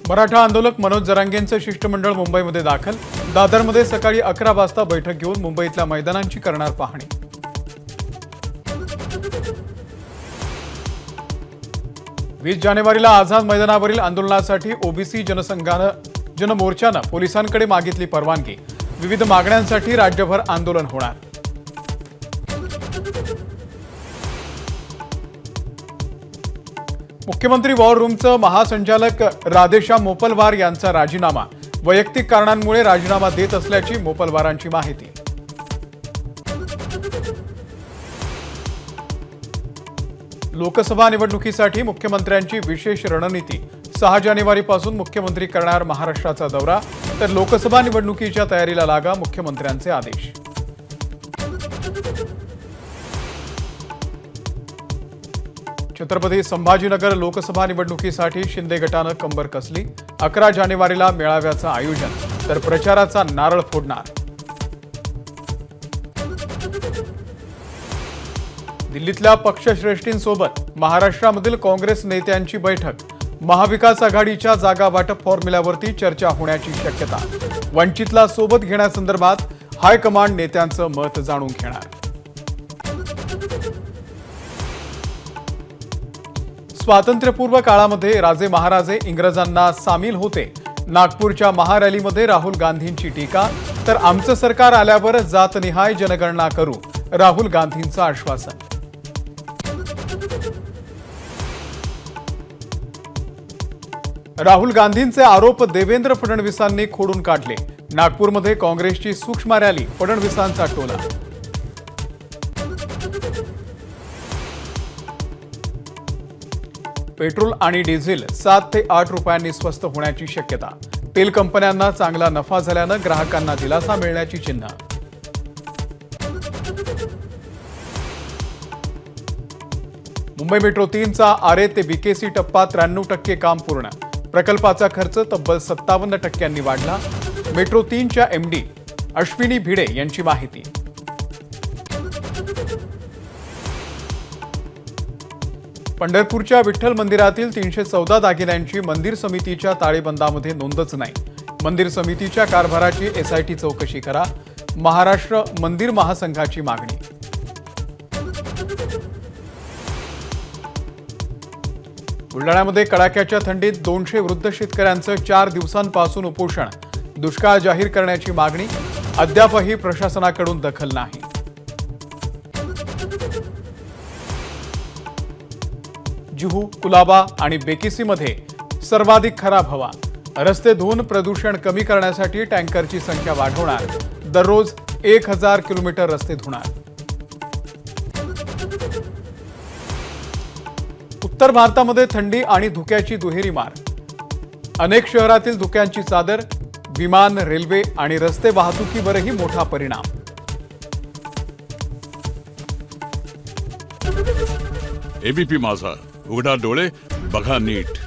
मराठा आंदोलक मनोज जरांगेंचं शिष्टमंडळ मुंबईमध्ये दाखल। दादरमध्ये सकाळी 11 वाजता बैठक घेऊन मुंबईतल्या मैदानांची करणार पाहणी। 20 जानेवारीला आझाद मैदानावरील आंदोलनासाठी ओबीसी जनमोर्चानं पोलिसांकडे मागितली परवानगी। विविध मागण्यांसाठी राज्यभर आंदोलन होणार। मुख्यमंत्री वॉर रूमचं महासंचालक राधेश्याम मोपलवार यांचा राजीनामा। वैयक्तिक कारणांमुळे राजीनामा देत असल्याची मोपलवारांची माहिती। लोकसभा निवडणुकीसाठी मुख्यमंत्र्यांची विशेष रणनीती। 6 जानेवारीपासून मुख्यमंत्री करणार महाराष्ट्राचा दौरा, तर लोकसभा निवडणुकीच्या तयारीला लागा, मुख्यमंत्र्यांचे आदेश। छत्रपती संभाजीनगर लोकसभा निवडणुकीसाठी शिंदे गटानं कंबर कसली। 11 जानेवारीला मेळाव्याचं आयोजन, तर प्रचाराचा नारळ फोडणार। दिल्लीतल्या पक्षश्रेष्ठींसोबत महाराष्ट्रामधील काँग्रेस नेत्यांची बैठक। महाविकास आघाडीच्या जागा वाटप फॉर्म्युल्यावरती चर्चा होण्याची शक्यता। वंचितला सोबत घेण्यासंदर्भात हायकमांड नेत्यांचं मत जाणून घेणार। स्वातंत्र्यपूर्व काळामध्ये राजे महाराजे इंग्रजांना सामील होते। नागपूरच्या महारॅलीमध्ये राहुल गांधींची टीका, तर आमचं सरकार आल्यावर जातनिहाय जनगणना करू, राहुल गांधींचं आश्वासन। राहुल गांधींचे आरोप देवेंद्र फडणवीसांनी खोडून काढले। नागपूरमध्ये काँग्रेसची सूक्ष्म रॅली, फडणवीसांचा टोला। पेट्रोल आणि डिझेल 7 ते 8 रुपयांनी स्वस्त होण्याची शक्यता। तेल कंपन्यांना चांगला नफा झाल्यानं ग्राहकांना दिलासा मिळण्याची चिन्ह। मुंबई मेट्रो 3चा आरे ते बीकेसी टप्पा 93% काम पूर्ण। प्रकल्पाचा खर्च तब्बल 57% वाढला। मेट्रो 3च्या एमडी अश्विनी भिडे यांची माहिती। पंढरपूरच्या विठ्ठल मंदिरातील 314 दागिन्यांची मंदिर समितीच्या ताळेबंदामध्ये नोंदच नाही। मंदिर समितीच्या कारभाराची एसआयटी चौकशी करा, महाराष्ट्र मंदिर महासंघाची मागणी। बुलढाण्यामध्ये कडाक्याच्या थंडीत 200 वृद्ध शेतकऱ्यांचं 4 दिवसांपासून उपोषण। दुष्काळ जाहीर करण्याची मागणी, अद्यापही प्रशासनाकडून दखल नाही। जुहू, कुलाबा आणि बेकिसीमध्ये सर्वाधिक खराब हवा। रस्ते धुवून प्रदूषण कमी करण्यासाठी टँकरची संख्या वाढवणार। दररोज 1000 किलोमीटर रस्ते धुणार। उत्तर भारतामध्ये थंडी आणि धुक्याची दुहेरी मार। अनेक शहरातील धुक्यांची चादर। विमान, रेल्वे आणि रस्ते वाहतुकीवरही मोठा परिणाम। एबीपी माझा, उघडा डोळे बघा नीट।